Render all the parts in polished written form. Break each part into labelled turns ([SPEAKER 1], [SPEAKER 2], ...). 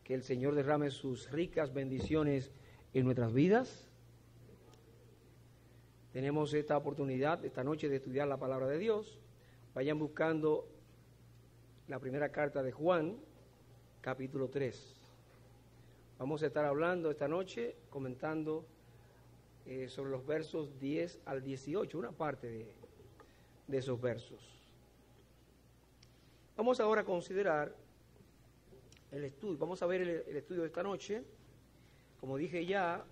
[SPEAKER 1] que el Señor derrame sus ricas bendiciones en nuestras vidas. Tenemos esta oportunidad esta noche de estudiar la palabra de Dios. Vayan buscando la primera carta de Juan, capítulo 3. Vamos a estar hablando esta noche, comentando sobre los versos 10 al 18, una parte de esos versos. Vamos ahora a considerar el estudio, vamos a ver el estudio de esta noche. Como dije ya,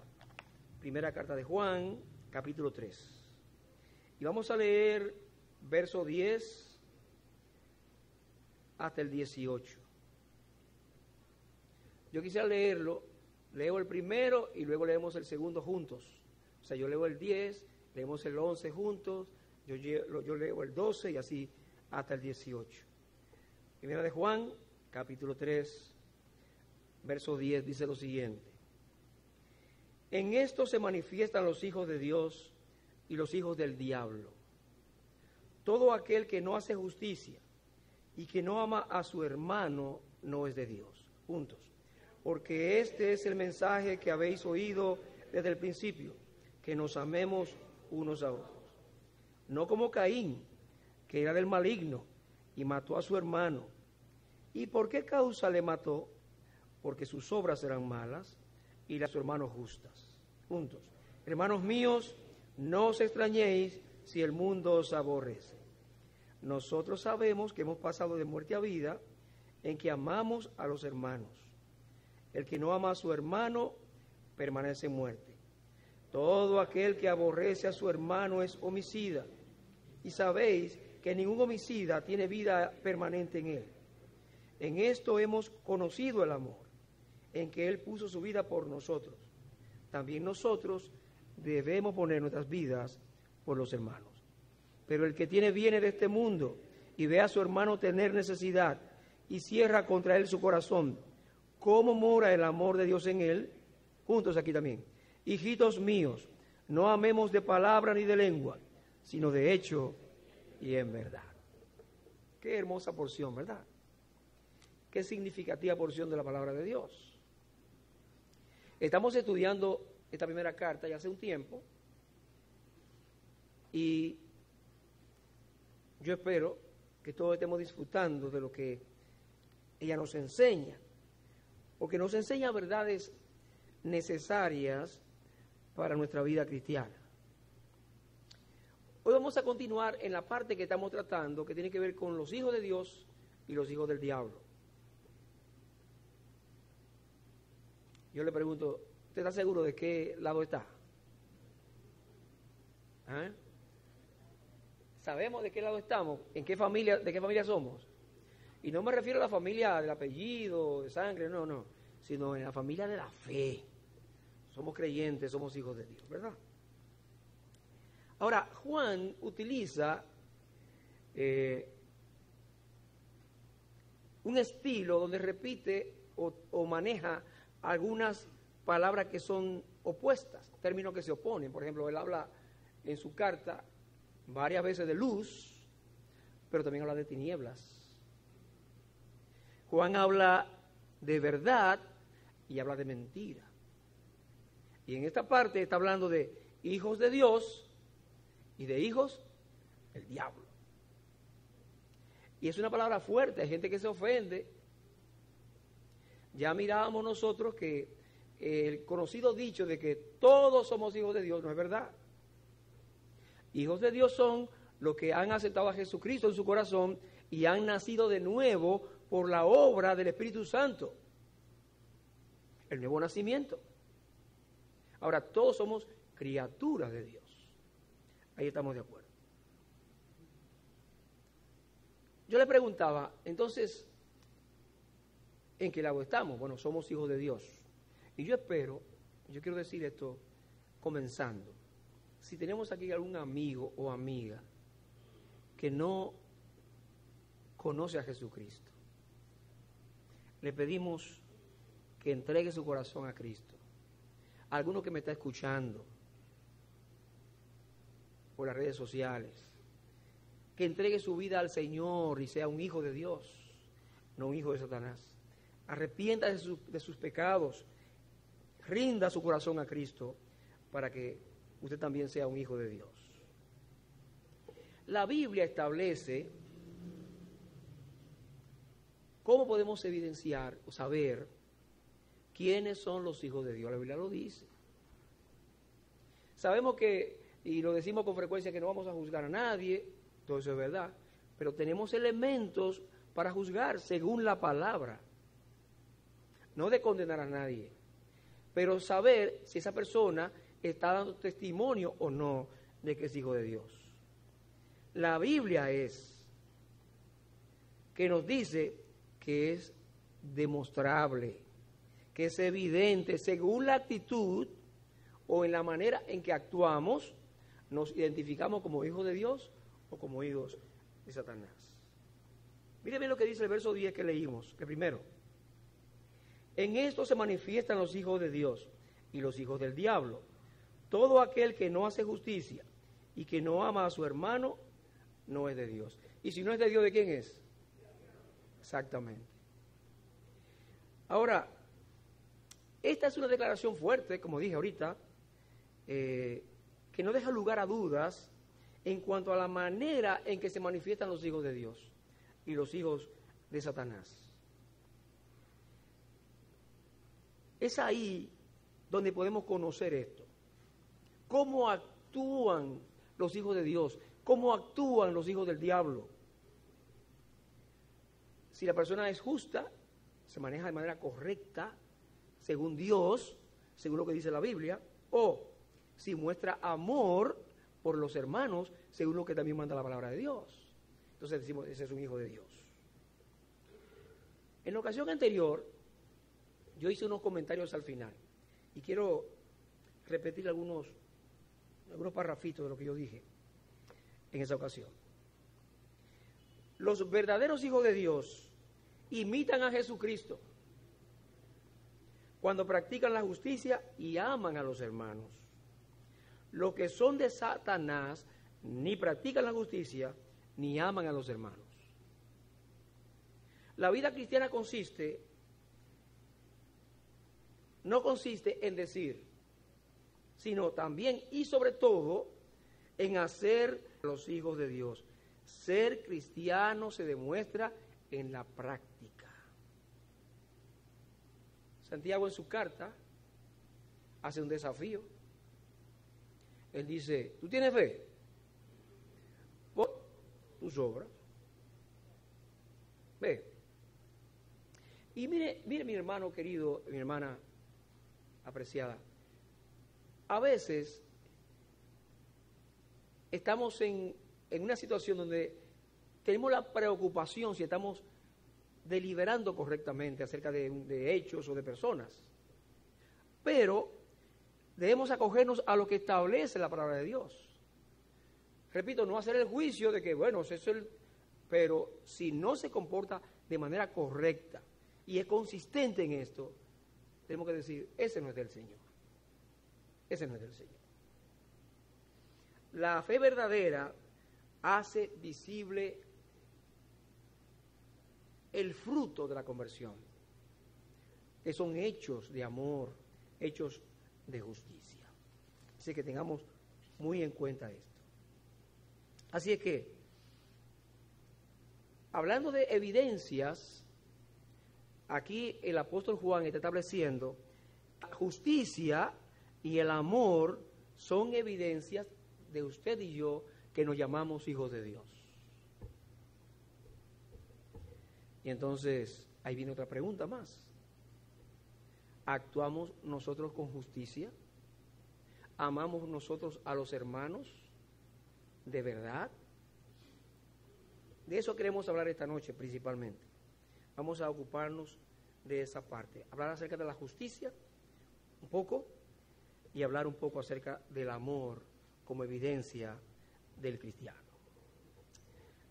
[SPEAKER 1] primera carta de Juan, capítulo 3. Y vamos a leer verso 10 hasta el 18. Yo quisiera leerlo, leo el primero y luego leemos el segundo juntos. O sea, yo leo el 10, leemos el 11 juntos, yo leo el 12 y así hasta el 18. Primera de Juan, capítulo 3, verso 10, dice lo siguiente. En esto se manifiestan los hijos de Dios y los hijos del diablo. Todo aquel que no hace justicia y que no ama a su hermano no es de Dios. Juntos. Porque este es el mensaje que habéis oído desde el principio, que nos amemos unos a otros. No como Caín, que era del maligno y mató a su hermano. ¿Y por qué causa le mató? Porque sus obras eran malas y las de su hermano justas. Juntos. Hermanos míos, no os extrañéis si el mundo os aborrece. Nosotros sabemos que hemos pasado de muerte a vida en que amamos a los hermanos. El que no ama a su hermano permanece en muerte. Todo aquel que aborrece a su hermano es homicida. Y sabéis que ningún homicida tiene vida permanente en él. En esto hemos conocido el amor, en que Él puso su vida por nosotros. También nosotros debemos poner nuestras vidas por los hermanos. Pero el que tiene bienes de este mundo y ve a su hermano tener necesidad y cierra contra él su corazón, ¿cómo mora el amor de Dios en él? Juntos aquí también. Hijitos míos, no amemos de palabra ni de lengua, sino de hecho y en verdad. Qué hermosa porción, ¿verdad? Qué significativa porción de la palabra de Dios. Estamos estudiando esta primera carta ya hace un tiempo y yo espero que todos estemos disfrutando de lo que ella nos enseña, porque nos enseña verdades necesarias para nuestra vida cristiana. Hoy vamos a continuar en la parte que estamos tratando, que tiene que ver con los hijos de Dios y los hijos del diablo. Yo le pregunto, ¿usted está seguro de qué lado está? ¿Ah? ¿Sabemos de qué lado estamos? ¿En qué familia, de qué familia somos? Y no me refiero a la familia del apellido, de sangre, no, sino en la familia de la fe. Somos creyentes, somos hijos de Dios, ¿verdad? Ahora, Juan utiliza un estilo donde repite o maneja algunas palabras que son opuestas, términos que se oponen. Por ejemplo, él habla en su carta varias veces de luz, pero también habla de tinieblas. Juan habla de verdad y habla de mentira. Y en esta parte está hablando de hijos de Dios y de hijos del diablo. Y es una palabra fuerte, hay gente que se ofende. Ya mirábamos nosotros que el conocido dicho de que todos somos hijos de Dios no es verdad. Hijos de Dios son los que han aceptado a Jesucristo en su corazón y han nacido de nuevo por la obra del Espíritu Santo. El nuevo nacimiento. Ahora, todos somos criaturas de Dios. Ahí estamos de acuerdo. Yo le preguntaba, entonces, ¿en qué lado estamos? Bueno, somos hijos de Dios. Y yo quiero decir esto comenzando. Si tenemos aquí algún amigo o amiga que no conoce a Jesucristo, le pedimos que entregue su corazón a Cristo. Alguno que me está escuchando por las redes sociales, que entregue su vida al Señor y sea un hijo de Dios, no un hijo de Satanás. arrepienta de sus pecados, rinda su corazón a Cristo para que usted también sea un hijo de Dios. La Biblia establece cómo podemos evidenciar o saber quiénes son los hijos de Dios. La Biblia lo dice. Sabemos que, y lo decimos con frecuencia, que no vamos a juzgar a nadie, todo eso es verdad, pero tenemos elementos para juzgar según la palabra. No de condenar a nadie, pero saber si esa persona está dando testimonio o no de que es hijo de Dios. La Biblia es que nos dice que es demostrable, que es evidente, según la actitud o en la manera en que actuamos, nos identificamos como hijos de Dios o como hijos de Satanás. Miren bien lo que dice el verso 10 que leímos, que primero, en esto se manifiestan los hijos de Dios y los hijos del diablo. Todo aquel que no hace justicia y que no ama a su hermano, no es de Dios. Y si no es de Dios, ¿de quién es? Exactamente. Ahora, esta es una declaración fuerte, como dije ahorita, que no deja lugar a dudas en cuanto a la manera en que se manifiestan los hijos de Dios y los hijos de Satanás. Es ahí donde podemos conocer esto. ¿Cómo actúan los hijos de Dios? ¿Cómo actúan los hijos del diablo? Si la persona es justa, se maneja de manera correcta, según Dios, según lo que dice la Biblia, o si muestra amor por los hermanos, según lo que también manda la palabra de Dios. Entonces decimos, ese es un hijo de Dios. En la ocasión anterior, yo hice unos comentarios al final, y quiero repetir algunos parrafitos de lo que yo dije en esa ocasión. Los verdaderos hijos de Dios imitan a Jesucristo cuando practican la justicia y aman a los hermanos. Los que son de Satanás ni practican la justicia ni aman a los hermanos. La vida cristiana no consiste en decir, sino también y sobre todo en hacer los hijos de Dios. Ser cristiano se demuestra en la práctica. Santiago en su carta hace un desafío. Él dice, ¿tú tienes fe? Por tus obras. Ve. Y mire mi hermano querido, mi hermana apreciada. A veces estamos en una situación donde tenemos la preocupación si estamos deliberando correctamente acerca de hechos o de personas. Pero debemos acogernos a lo que establece la palabra de Dios. Repito, no hacer el juicio de que, bueno, eso es pero si no se comporta de manera correcta y es consistente en esto, tenemos que decir, ese no es del Señor. Ese no es del Señor. La fe verdadera hace visible el fruto de la conversión, que son hechos de amor, hechos de justicia. Así que tengamos muy en cuenta esto. Así es que, hablando de evidencias, aquí el apóstol Juan está estableciendo la justicia y el amor son evidencias de usted y yo que nos llamamos hijos de Dios. Y entonces, ahí viene otra pregunta más. ¿Actuamos nosotros con justicia? ¿Amamos nosotros a los hermanos de verdad? De eso queremos hablar esta noche principalmente. Vamos a ocuparnos de esa parte. Hablar acerca de la justicia, un poco, y hablar un poco acerca del amor como evidencia del cristiano.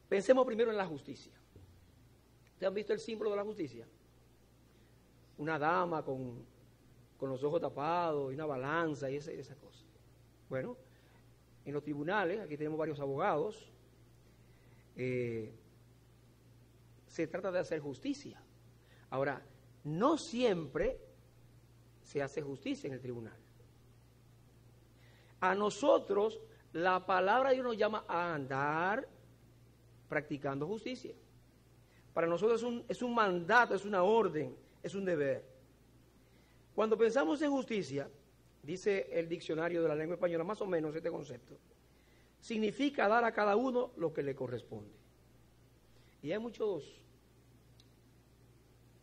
[SPEAKER 1] Pensemos primero en la justicia. ¿Ustedes han visto el símbolo de la justicia? Una dama con los ojos tapados y una balanza y esa cosa. Bueno, en los tribunales, aquí tenemos varios abogados, se trata de hacer justicia. Ahora, no siempre se hace justicia en el tribunal. A nosotros, la palabra de Dios nos llama a andar practicando justicia. Para nosotros es un mandato, es una orden, es un deber. Cuando pensamos en justicia, dice el diccionario de la lengua española, más o menos este concepto, significa dar a cada uno lo que le corresponde. Y hay muchos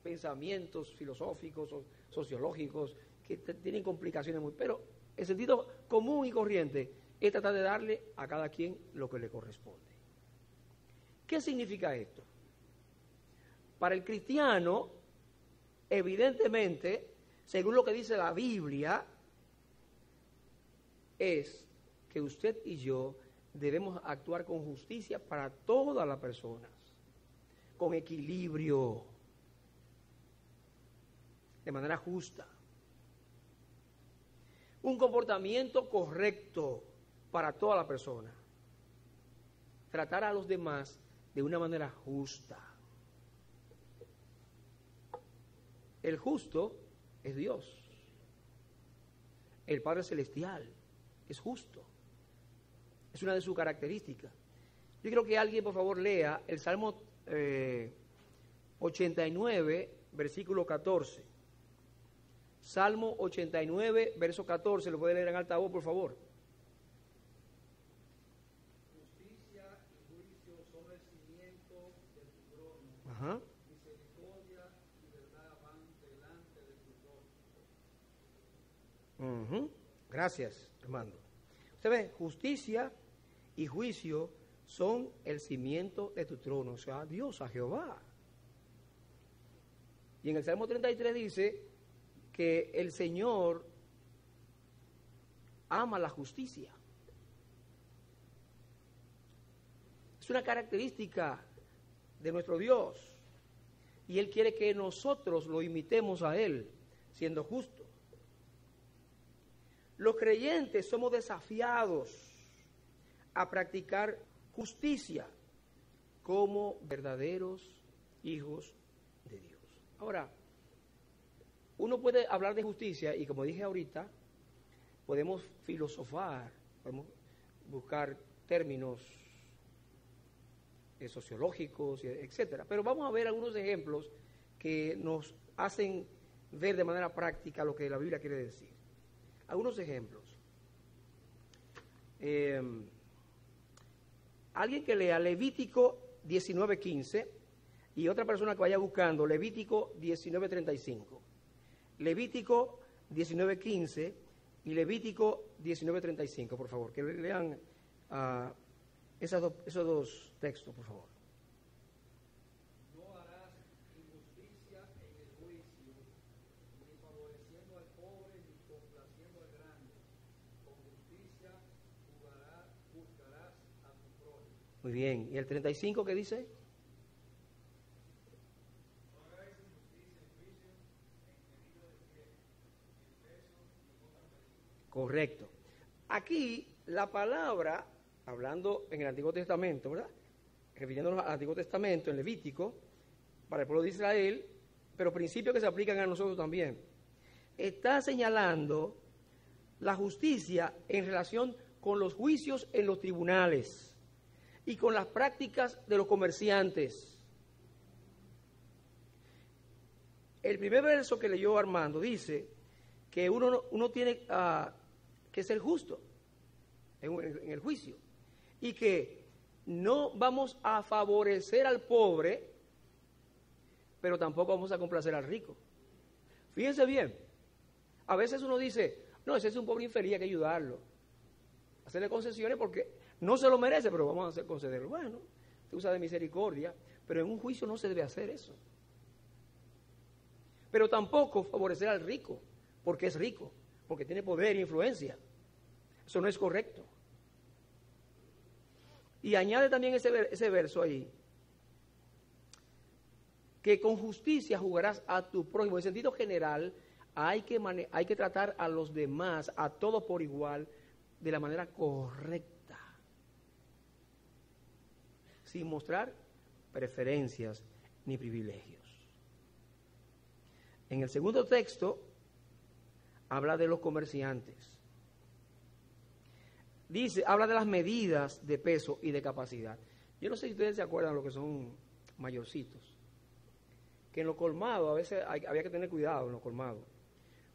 [SPEAKER 1] pensamientos filosóficos o sociológicos que tienen complicaciones muy, pero el sentido común y corriente es tratar de darle a cada quien lo que le corresponde. ¿Qué significa esto? Para el cristiano, evidentemente, según lo que dice la Biblia, es que usted y yo debemos actuar con justicia para todas las personas, con equilibrio, de manera justa. Un comportamiento correcto para toda la persona. Tratar a los demás de una manera justa. El justo es Dios. El Padre Celestial es justo. Es una de sus características. Yo quiero que alguien, por favor, lea el Salmo 89, versículo 14. Salmo 89, verso 14. ¿Lo puede leer en alta voz, por favor? Justicia y juicio son el cimiento de tu trono. Ajá. Misericordia y verdad van delante de tu trono. Gracias, hermano. Usted ve, justicia y juicio son el cimiento de tu trono, o sea, Dios, a Jehová. Y en el Salmo 33 dice que el Señor ama la justicia. Es una característica de nuestro Dios. Y Él quiere que nosotros lo imitemos a Él, siendo justo. Los creyentes somos desafiados a practicar justicia como verdaderos hijos de Dios. Ahora, uno puede hablar de justicia y, como dije ahorita, podemos filosofar, podemos buscar términos sociológicos, etcétera. Pero vamos a ver algunos ejemplos que nos hacen ver de manera práctica lo que la Biblia quiere decir. Algunos ejemplos. Alguien que lea Levítico 19:15 y otra persona que vaya buscando Levítico 19:35. Levítico 19:15 y Levítico 19:35, por favor, que lean esos dos textos, por favor. No harás injusticia en el juicio, ni favoreciendo al pobre, ni complaciendo al grande. Con justicia juzgarás a tu prójimo. Muy bien. ¿Y el 35 qué dice? Correcto. Aquí la palabra, hablando en el Antiguo Testamento, ¿verdad? Refiriéndonos al Antiguo Testamento, en Levítico, para el pueblo de Israel, pero principios que se aplican a nosotros también. Está señalando la justicia en relación con los juicios en los tribunales y con las prácticas de los comerciantes. El primer verso que leyó Armando dice que uno tiene que ser justo en el juicio y que no vamos a favorecer al pobre, pero tampoco vamos a complacer al rico. Fíjense bien, a veces uno dice, no, ese es un pobre infeliz, hay que ayudarlo, hacerle concesiones porque no se lo merece, pero vamos a hacer concederlo. Bueno, se usa de misericordia, pero en un juicio no se debe hacer eso. Pero tampoco favorecer al rico, porque es rico, porque tiene poder e influencia. Eso no es correcto. Y añade también ese verso ahí, que con justicia juzgarás a tu prójimo. En sentido general, hay que tratar a los demás, a todos por igual, de la manera correcta, sin mostrar preferencias ni privilegios. En el segundo texto habla de los comerciantes. Dice, habla de las medidas de peso y de capacidad. Yo no sé si ustedes se acuerdan lo que son mayorcitos. Que en los colmados a veces había que tener cuidado en los colmados.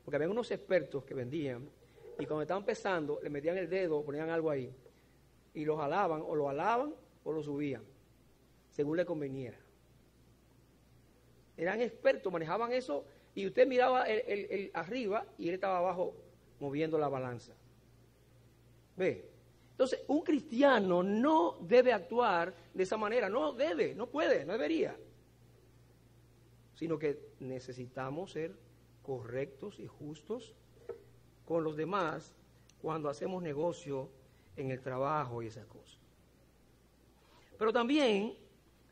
[SPEAKER 1] Porque había unos expertos que vendían y cuando estaban pesando le metían el dedo, ponían algo ahí y lo jalaban o lo subían, según le conveniera. Eran expertos, manejaban eso y usted miraba el arriba y él estaba abajo moviendo la balanza. ¿Ve? Entonces, un cristiano no debe actuar de esa manera, no debe, no puede, no debería. Sino que necesitamos ser correctos y justos con los demás cuando hacemos negocio en el trabajo y esas cosas. Pero también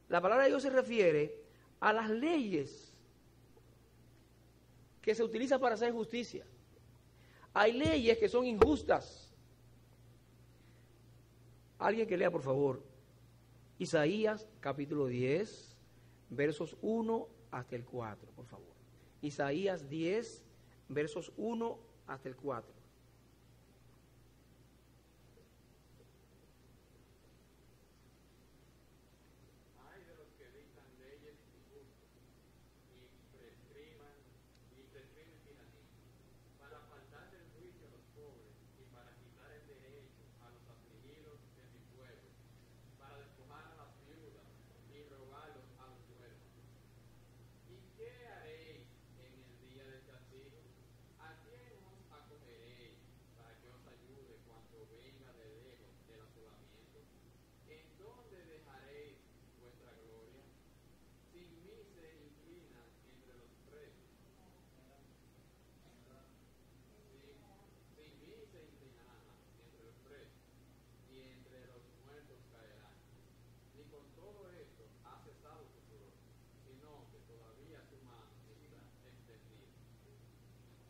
[SPEAKER 1] la palabra de Dios se refiere a las leyes que se utilizan para hacer justicia. Hay leyes que son injustas. Alguien que lea, por favor, Isaías capítulo 10, versos 1 hasta el 4, por favor. Isaías 10, versos 1 hasta el 4.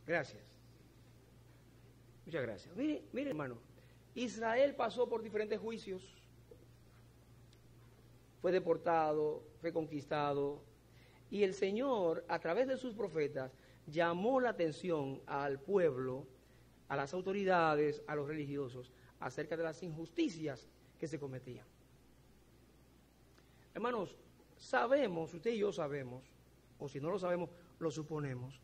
[SPEAKER 1] Gracias. Muchas gracias. Mire, hermano, Israel pasó por diferentes juicios. Fue deportado, fue conquistado. Y el Señor, a través de sus profetas, llamó la atención al pueblo, a las autoridades, a los religiosos, acerca de las injusticias que se cometían. Hermanos, sabemos, usted y yo sabemos, o si no lo sabemos, lo suponemos,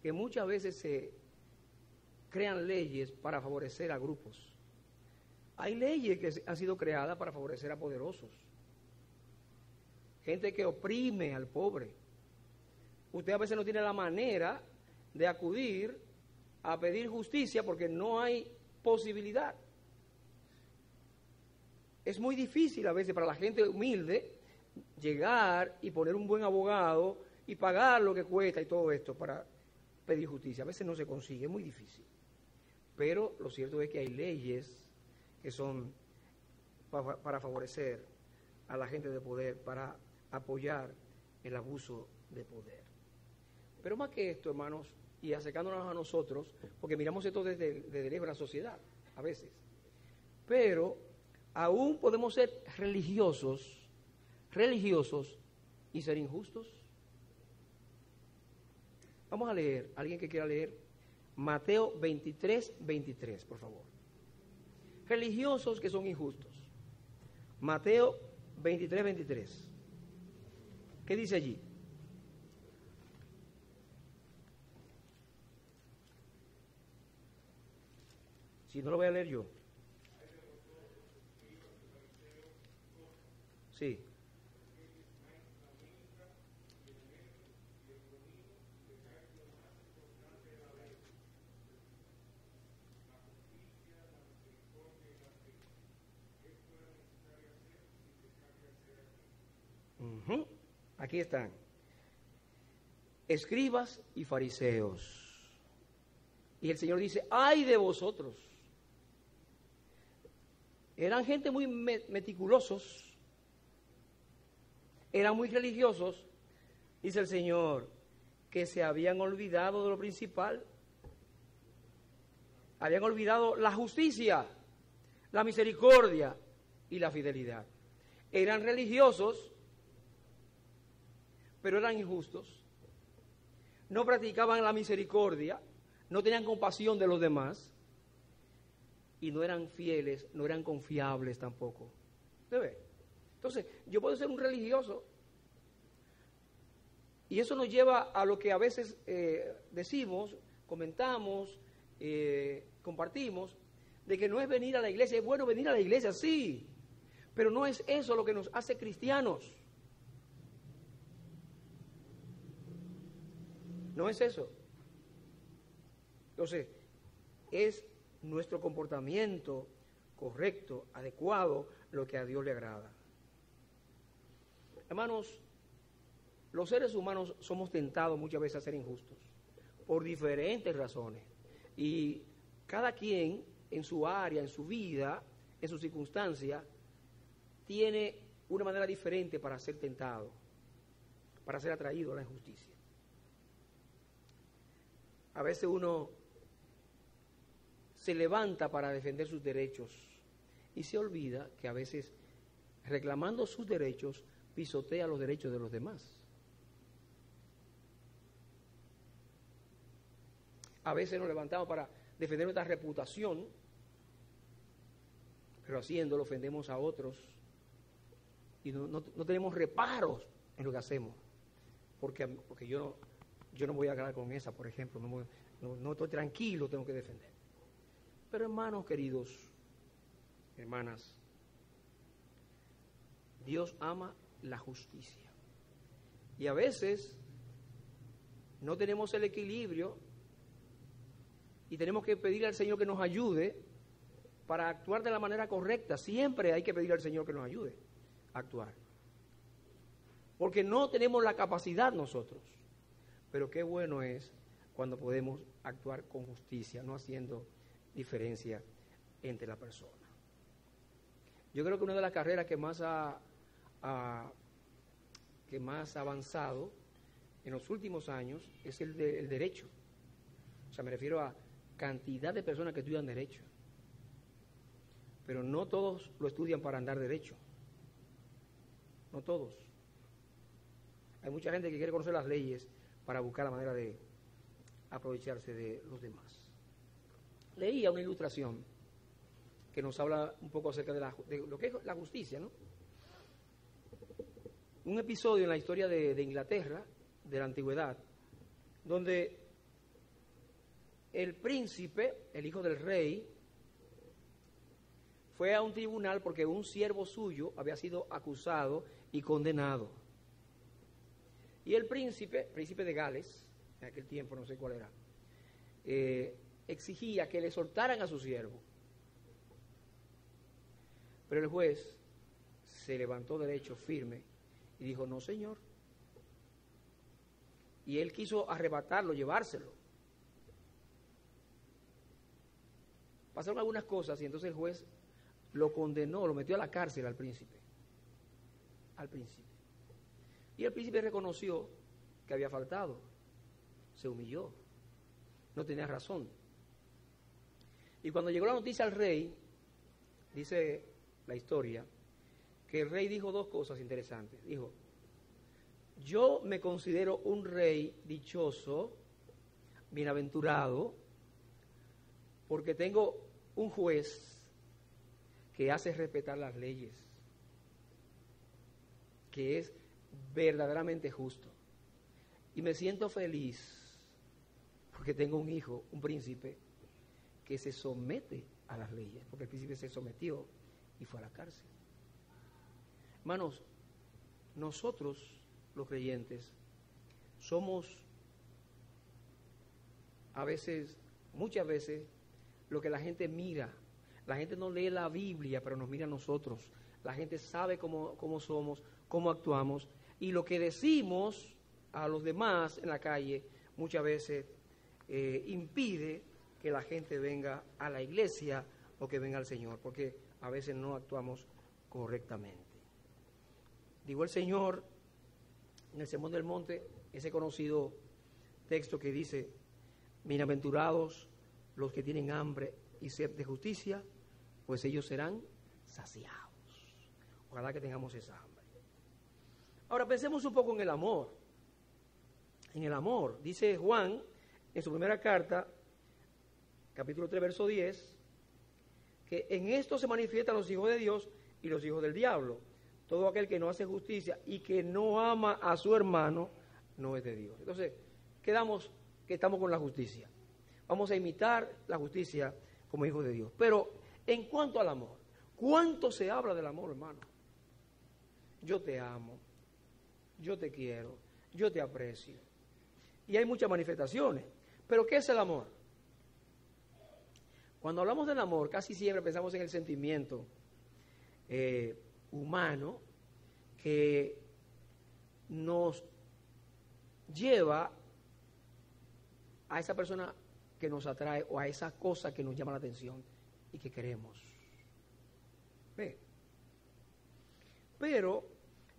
[SPEAKER 1] que muchas veces se crean leyes para favorecer a grupos. Hay leyes que han sido creadas para favorecer a poderosos. Gente que oprime al pobre. Usted a veces no tiene la manera de acudir a pedir justicia porque no hay posibilidad. Es muy difícil a veces para la gente humilde llegar y poner un buen abogado y pagar lo que cuesta y todo esto para pedir justicia. A veces no se consigue, es muy difícil. Pero lo cierto es que hay leyes que son para favorecer a la gente de poder, para apoyar el abuso de poder. Pero más que esto, hermanos, y acercándonos a nosotros, porque miramos esto desde lejos de la sociedad, a veces. Pero aún podemos ser religiosos y ser injustos. Vamos a leer, alguien que quiera leer, Mateo 23, 23, por favor. Religiosos que son injustos. Mateo 23, 23. ¿Qué dice allí? Si no lo voy a leer yo. Sí. Aquí están. Escribas y fariseos. Y el Señor dice, ¡ay de vosotros! Eran gente muy meticulosos, eran muy religiosos, dice el Señor, que se habían olvidado de lo principal. Habían olvidado la justicia, la misericordia y la fidelidad. Eran religiosos, pero eran injustos. no practicaban la misericordia, no tenían compasión de los demás y no eran fieles, no eran confiables tampoco. ¿Usted ve? Entonces, yo puedo ser un religioso y eso nos lleva a lo que a veces decimos, comentamos, compartimos, de que no es venir a la iglesia. Es bueno venir a la iglesia, sí, pero no es eso lo que nos hace cristianos. No es eso. Entonces, es nuestro comportamiento correcto, adecuado, lo que a Dios le agrada. Hermanos, los seres humanos somos tentados muchas veces a ser injustos, por diferentes razones. Y cada quien en su área, en su vida, en su circunstancia, tiene una manera diferente para ser tentado, para ser atraído a la injusticia. A veces uno se levanta para defender sus derechos y se olvida que a veces, reclamando sus derechos, pisotea los derechos de los demás. A veces nos levantamos para defender nuestra reputación, pero haciéndolo ofendemos a otros y no tenemos reparos en lo que hacemos, porque yo no voy a ganar con esa, por ejemplo, no estoy tranquilo, tengo que defender. Pero hermanos queridos, hermanas, Dios ama la justicia. Y a veces no tenemos el equilibrio y tenemos que pedirle al Señor que nos ayude para actuar de la manera correcta. Siempre hay que pedirle al Señor que nos ayude a actuar. Porque no tenemos la capacidad nosotros. Pero qué bueno es cuando podemos actuar con justicia, no haciendo diferencia entre la persona. Yo creo que una de las carreras que más ha avanzado en los últimos años es el derecho. O sea, me refiero a cantidad de personas que estudian derecho. Pero no todos lo estudian para andar derecho. No todos. Hay mucha gente que quiere conocer las leyes para buscar la manera de aprovecharse de los demás. Leía una ilustración que nos habla un poco acerca de lo que es la justicia, ¿no? Un episodio en la historia de Inglaterra, de la antigüedad, donde el príncipe, el hijo del rey, fue a un tribunal porque un siervo suyo había sido acusado y condenado. Y el príncipe de Gales, en aquel tiempo no sé cuál era, exigía que le soltaran a su siervo. Pero el juez se levantó derecho, firme, y dijo, no señor. Y él quiso arrebatarlo, llevárselo. Pasaron algunas cosas y entonces el juez lo condenó, lo metió a la cárcel al príncipe. Al príncipe. Y el príncipe reconoció que había faltado. Se humilló. No tenía razón. Y cuando llegó la noticia al rey, dice la historia, que el rey dijo dos cosas interesantes. Dijo, yo me considero un rey dichoso, bienaventurado, porque tengo un juez que hace respetar las leyes, que es verdaderamente justo. Y me siento feliz porque tengo un hijo, un príncipe, que se somete a las leyes, porque el príncipe se sometió y fue a la cárcel. Hermanos, nosotros, los creyentes, somos muchas veces, lo que la gente mira. La gente no lee la Biblia, pero nos mira a nosotros. La gente sabe cómo somos, cómo actuamos, y lo que decimos a los demás en la calle muchas veces impide que la gente venga a la iglesia o que venga al Señor, porque a veces no actuamos correctamente. Digo el Señor en el Sermón del Monte, ese conocido texto que dice, bienaventurados los que tienen hambre y sed de justicia, pues ellos serán saciados. Ojalá que tengamos esa hambre. Ahora pensemos un poco en el amor. en el amor. Dice Juan en su primera carta, capítulo 3, verso 10, que en esto se manifiestan los hijos de Dios y los hijos del diablo. Todo aquel que no hace justicia y que no ama a su hermano no es de Dios. Entonces, quedamos que estamos con la justicia. Vamos a imitar la justicia como hijos de Dios. Pero en cuanto al amor, ¿cuánto se habla del amor, hermano? Yo te amo, yo te quiero, yo te aprecio. Y hay muchas manifestaciones. Pero ¿qué es el amor? Cuando hablamos del amor, casi siempre pensamos en el sentimiento humano que nos lleva a esa persona que nos atrae o a esa cosa que nos llama la atención y que queremos. ¿Ve? Pero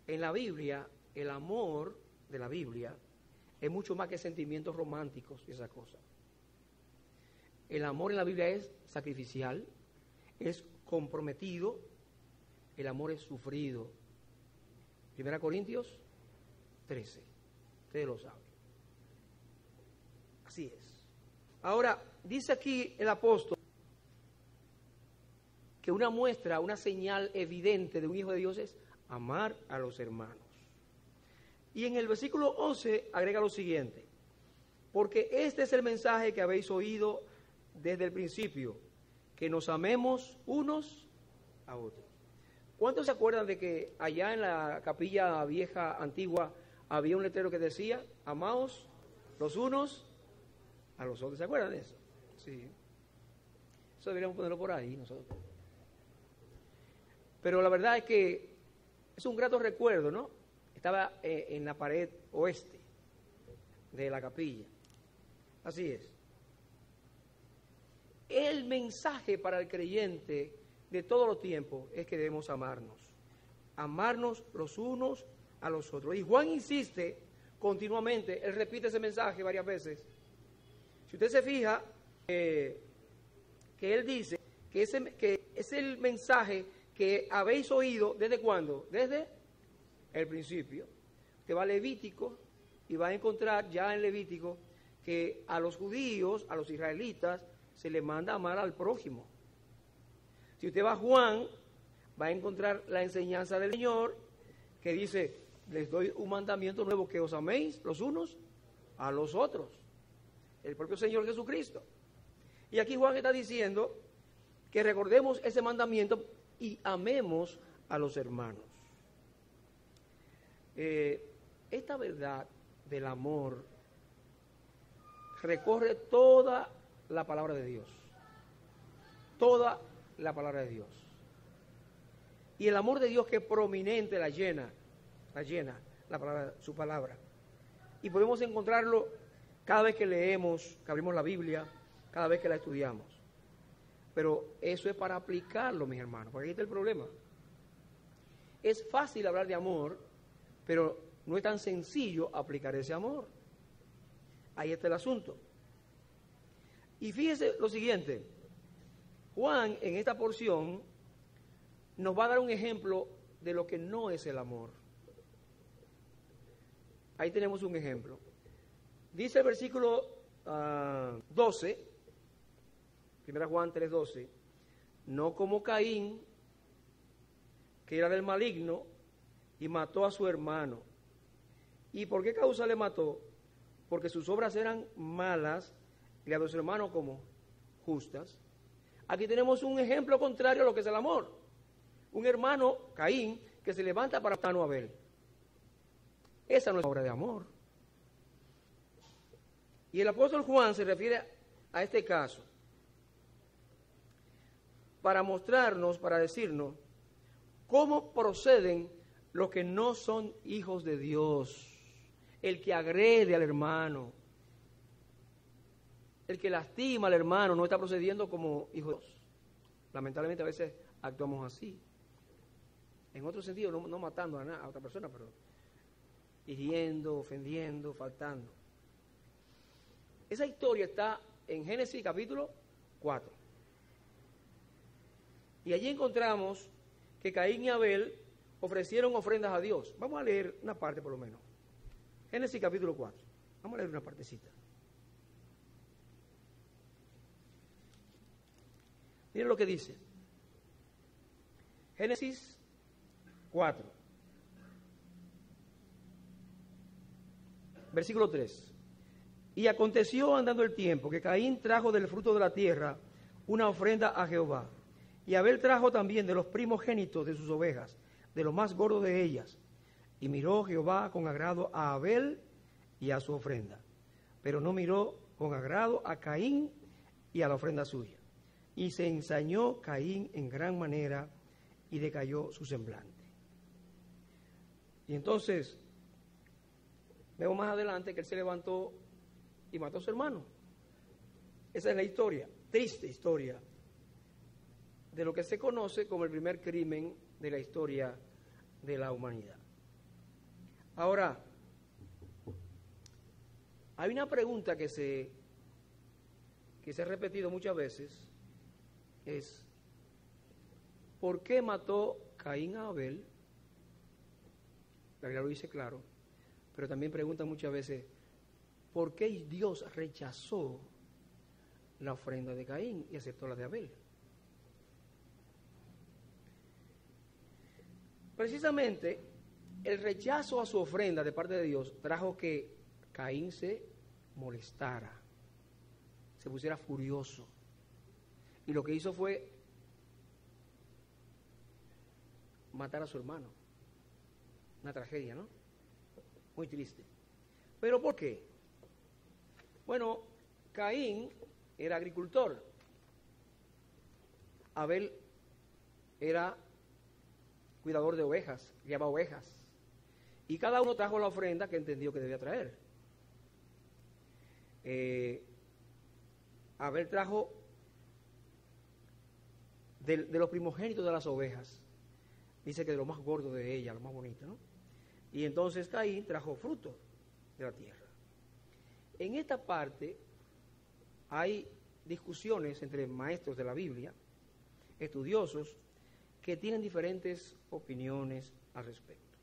[SPEAKER 1] en la Biblia, el amor de la Biblia es mucho más que sentimientos románticos y esas cosas. El amor en la Biblia es sacrificial, es comprometido, el amor es sufrido. 1 Corintios 13, ustedes lo saben. Así es. Ahora, dice aquí el apóstol que una muestra, una señal evidente de un hijo de Dios es amar a los hermanos. Y en el versículo 11 agrega lo siguiente: porque este es el mensaje que habéis oído desde el principio, que nos amemos unos a otros. ¿Cuántos se acuerdan de que allá en la capilla vieja antigua había un letrero que decía, amaos los unos a los otros? ¿Se acuerdan de eso? Sí. Eso deberíamos ponerlo por ahí nosotros. Pero la verdad es que es un grato recuerdo, ¿no? Estaba en la pared oeste de la capilla. Así es. El mensaje para el creyente de todos los tiempos es que debemos amarnos los unos a los otros. Y Juan insiste continuamente, él repite ese mensaje varias veces. Si usted se fija, que él dice que es el mensaje que habéis oído, ¿desde cuándo? Desde el principio. Usted va a Levítico y va a encontrar ya en Levítico que a los judíos, a los israelitas, se les manda a amar al prójimo. Si usted va a Juan, va a encontrar la enseñanza del Señor que dice, les doy un mandamiento nuevo, que os améis los unos a los otros. El propio Señor Jesucristo. Y aquí Juan está diciendo que recordemos ese mandamiento y amemos a los hermanos. Esta verdad del amor recorre toda la palabra de Dios. Toda la palabra de Dios. Y el amor de Dios que es prominente la llena la palabra, su palabra. Y podemos encontrarlo cada vez que leemos, que abrimos la Biblia, cada vez que la estudiamos. Pero eso es para aplicarlo, mis hermanos, porque ahí está el problema. Es fácil hablar de amor, pero no es tan sencillo aplicar ese amor. Ahí está el asunto. Y fíjese lo siguiente, Juan en esta porción nos va a dar un ejemplo de lo que no es el amor. Ahí tenemos un ejemplo. Dice el versículo 12, 1 Juan 3:12, no como Caín, que era del maligno y mató a su hermano. ¿Y por qué causa le mató? Porque sus obras eran malas y las de su hermano como justas. Aquí tenemos un ejemplo contrario a lo que es el amor. Un hermano, Caín, que se levanta para matar a Abel. Esa no es obra de amor. Y el apóstol Juan se refiere a este caso para mostrarnos, para decirnos cómo proceden los que no son hijos de Dios. El que agrede al hermano, el que lastima al hermano, no está procediendo como hijo de Dios. Lamentablemente a veces actuamos así. En otro sentido, no matando a otra persona, pero hiriendo, ofendiendo, faltando. Esa historia está en Génesis capítulo 4. Y allí encontramos que Caín y Abel ofrecieron ofrendas a Dios. Vamos a leer una parte por lo menos. Génesis capítulo 4. Vamos a leer una partecita. Miren lo que dice. Génesis 4. Versículo 3. Y aconteció andando el tiempo que Caín trajo del fruto de la tierra una ofrenda a Jehová. Y Abel trajo también de los primogénitos de sus ovejas, de los más gordos de ellas. Y miró Jehová con agrado a Abel y a su ofrenda, pero no miró con agrado a Caín y a la ofrenda suya. Y se ensañó Caín en gran manera y decayó su semblante. Y entonces vemos más adelante que él se levantó y mató a su hermano. Esa es la historia, triste historia, de lo que se conoce como el primer crimen de la historia de la humanidad. Ahora, hay una pregunta que se ha repetido muchas veces, es ¿por qué mató Caín a Abel? La Biblia lo dice claro, pero también preguntan muchas veces ¿por qué Dios rechazó la ofrenda de Caín y aceptó la de Abel? Precisamente el rechazo a su ofrenda de parte de Dios trajo que Caín se molestara, se pusiera furioso. Y lo que hizo fue matar a su hermano. Una tragedia, ¿no? Muy triste. ¿Pero por qué? Bueno, Caín era agricultor. Abel era cuidador de ovejas, llevaba ovejas. Y cada uno trajo la ofrenda que entendió que debía traer. Abel trajo de los primogénitos de las ovejas. Dice que de lo más gordo de ella, lo más bonito, ¿no? Y entonces Caín trajo fruto de la tierra. En esta parte hay discusiones entre maestros de la Biblia, estudiosos, que tienen diferentes opiniones al respecto.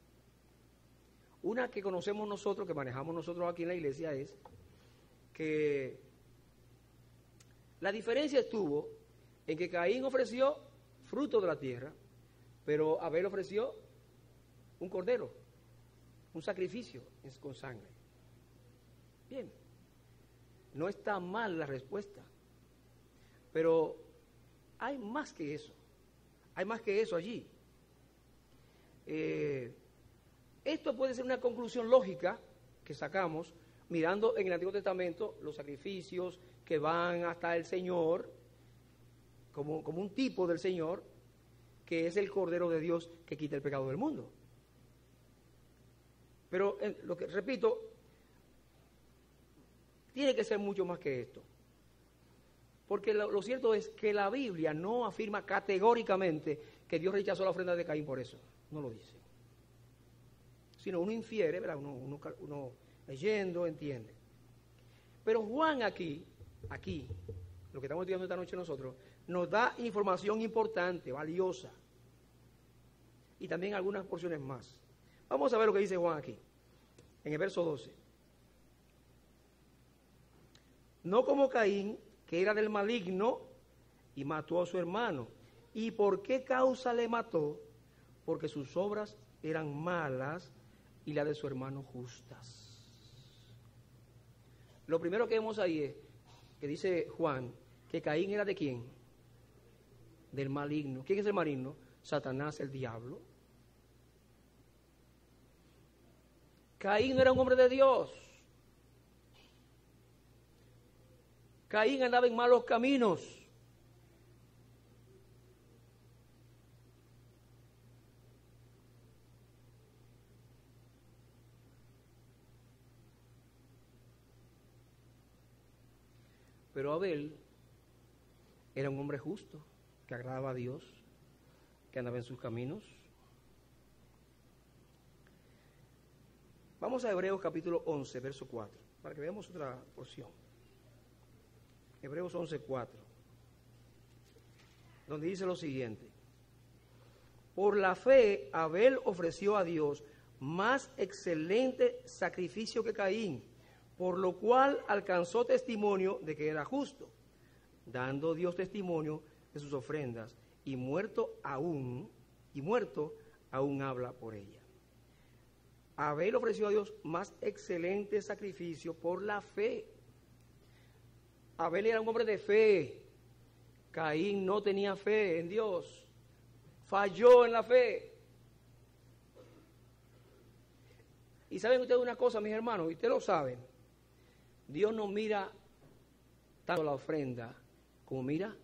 [SPEAKER 1] Una que conocemos nosotros, que manejamos nosotros aquí en la iglesia, es que la diferencia estuvo en que Caín ofreció fruto de la tierra, pero Abel ofreció un cordero, un sacrificio con sangre. Bien, no está mal la respuesta, pero hay más que eso. Hay más que eso allí. Esto puede ser una conclusión lógica que sacamos mirando en el Antiguo Testamento los sacrificios que van hasta el Señor, como un tipo del Señor, que es el Cordero de Dios que quita el pecado del mundo. Pero lo que repito, tiene que ser mucho más que esto. Porque lo cierto es que la Biblia no afirma categóricamente que Dios rechazó la ofrenda de Caín por eso. No lo dice. Sino uno infiere, ¿verdad? Uno leyendo, entiende. Pero Juan aquí, lo que estamos estudiando esta noche nosotros, nos da información importante, valiosa. Y también algunas porciones más. Vamos a ver lo que dice Juan aquí, en el verso 12. No como Caín, que era del maligno y mató a su hermano. ¿Y por qué causa le mató? Porque sus obras eran malas y las de su hermano justas. Lo primero que vemos ahí es que dice Juan que Caín era ¿de quién? Del maligno. ¿Quién es el maligno? Satanás, el diablo. Caín no era un hombre de Dios. Caín andaba en malos caminos. Pero Abel era un hombre justo, que agradaba a Dios, que andaba en sus caminos. Vamos a Hebreos capítulo 11, verso 4, para que veamos otra porción. Hebreos 11, 4, donde dice lo siguiente: por la fe Abel ofreció a Dios más excelente sacrificio que Caín, por lo cual alcanzó testimonio de que era justo, dando Dios testimonio de sus ofrendas, y muerto aún habla por ella. Abel ofreció a Dios más excelente sacrificio por la fe. Abel era un hombre de fe. Caín no tenía fe en Dios. Falló en la fe. Y saben ustedes una cosa, mis hermanos, y ustedes lo saben. Dios no mira tanto la ofrenda como mira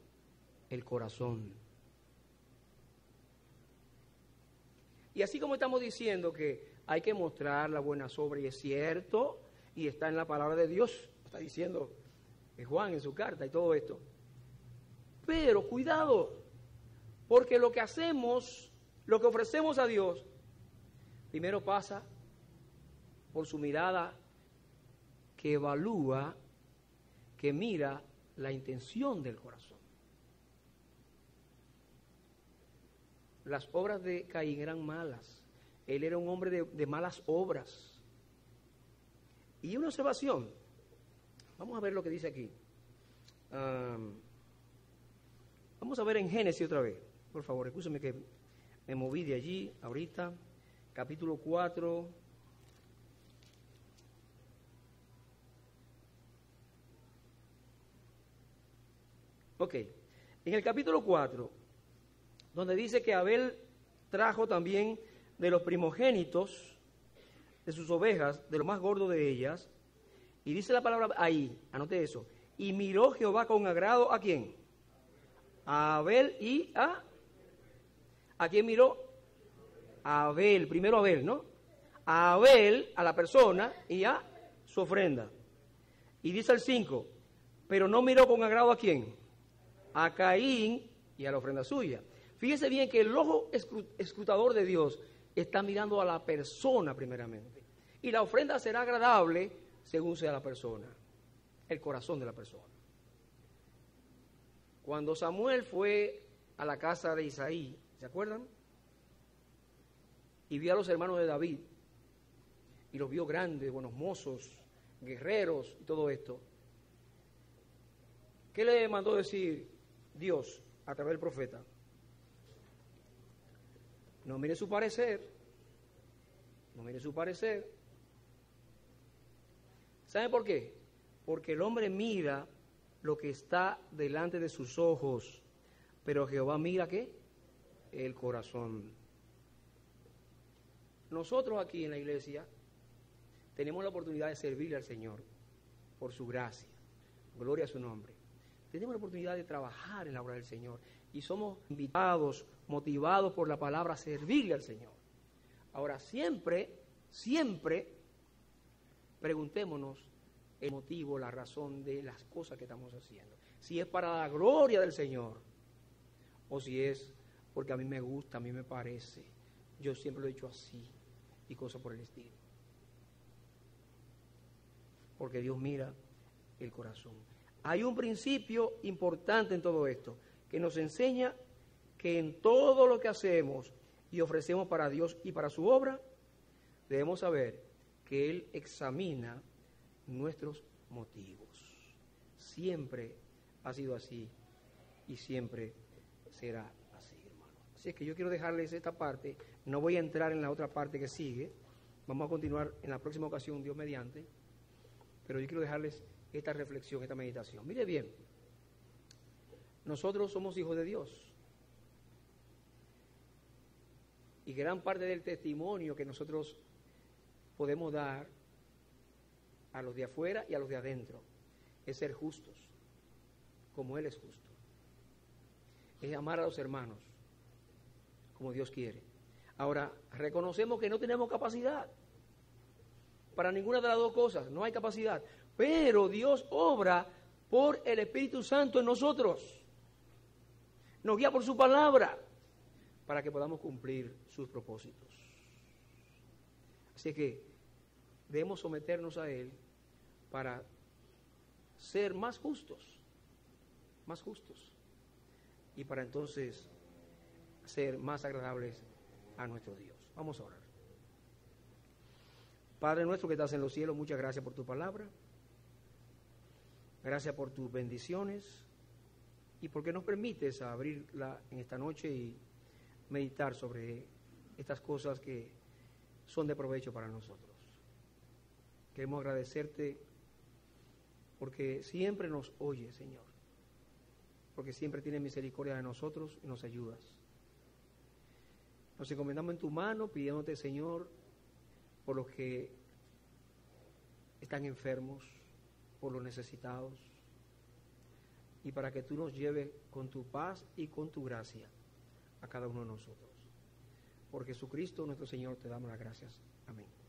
[SPEAKER 1] el corazón. Y así como estamos diciendo que hay que mostrar la buena obra, y es cierto, y está en la palabra de Dios, está diciendo Juan en su carta y todo esto. Pero cuidado, porque lo que hacemos, lo que ofrecemos a Dios, primero pasa por su mirada que evalúa, que mira la intención del corazón. Las obras de Caín eran malas. Él era un hombre de malas obras. Y una observación. Vamos a ver lo que dice aquí. Vamos a ver en Génesis otra vez. Por favor, escúchame que me moví de allí ahorita. Capítulo 4. Ok. En el capítulo 4, donde dice que Abel trajo también de los primogénitos de sus ovejas, de lo más gordo de ellas, y dice la palabra ahí, anote eso, y miró Jehová con agrado ¿a quién? A Abel y ¿a quién miró? A Abel, primero a Abel, ¿no? A Abel, a la persona, y a su ofrenda. Y dice el 5, pero no miró con agrado ¿a quién? A Caín y a la ofrenda suya. Fíjese bien que el ojo escrutador de Dios está mirando a la persona primeramente. Y la ofrenda será agradable según sea la persona, el corazón de la persona. Cuando Samuel fue a la casa de Isaí, ¿se acuerdan? Y vio a los hermanos de David, y los vio grandes, buenos mozos, guerreros y todo esto. ¿Qué le mandó decir Dios a través del profeta? No mire su parecer, no mire su parecer. ¿Sabe por qué? Porque el hombre mira lo que está delante de sus ojos, pero Jehová mira ¿qué? El corazón. Nosotros aquí en la iglesia tenemos la oportunidad de servirle al Señor por su gracia, gloria a su nombre. Tenemos la oportunidad de trabajar en la obra del Señor y somos invitados, motivados por la palabra a servirle al Señor. Ahora, siempre preguntémonos el motivo, la razón de las cosas que estamos haciendo. Si es para la gloria del Señor o si es porque a mí me gusta, a mí me parece. Yo siempre lo he dicho así y cosas por el estilo. Porque Dios mira el corazón. Hay un principio importante en todo esto, que nos enseña que en todo lo que hacemos y ofrecemos para Dios y para su obra, debemos saber que Él examina nuestros motivos. Siempre ha sido así y siempre será así, hermano. Así es que yo quiero dejarles esta parte, no voy a entrar en la otra parte que sigue, vamos a continuar en la próxima ocasión, Dios mediante, pero yo quiero dejarles esta reflexión, esta meditación. Mire bien, nosotros somos hijos de Dios y gran parte del testimonio que nosotros podemos dar a los de afuera y a los de adentro es ser justos, como Él es justo. Es amar a los hermanos como Dios quiere. Ahora, reconocemos que no tenemos capacidad para ninguna de las dos cosas, no hay capacidad, pero Dios obra por el Espíritu Santo en nosotros. Nos guía por su palabra para que podamos cumplir sus propósitos. Así que debemos someternos a Él para ser más justos y para entonces ser más agradables a nuestro Dios. Vamos a orar. Padre nuestro que estás en los cielos, muchas gracias por tu palabra. Gracias por tus bendiciones y porque nos permites abrirla en esta noche y meditar sobre estas cosas que son de provecho para nosotros. Queremos agradecerte porque siempre nos oyes, Señor, porque siempre tienes misericordia de nosotros y nos ayudas. Nos encomendamos en tu mano, pidiéndote, Señor, por los que están enfermos, por los necesitados, y para que tú nos lleves con tu paz y con tu gracia a cada uno de nosotros. Por Jesucristo nuestro Señor te damos las gracias. Amén.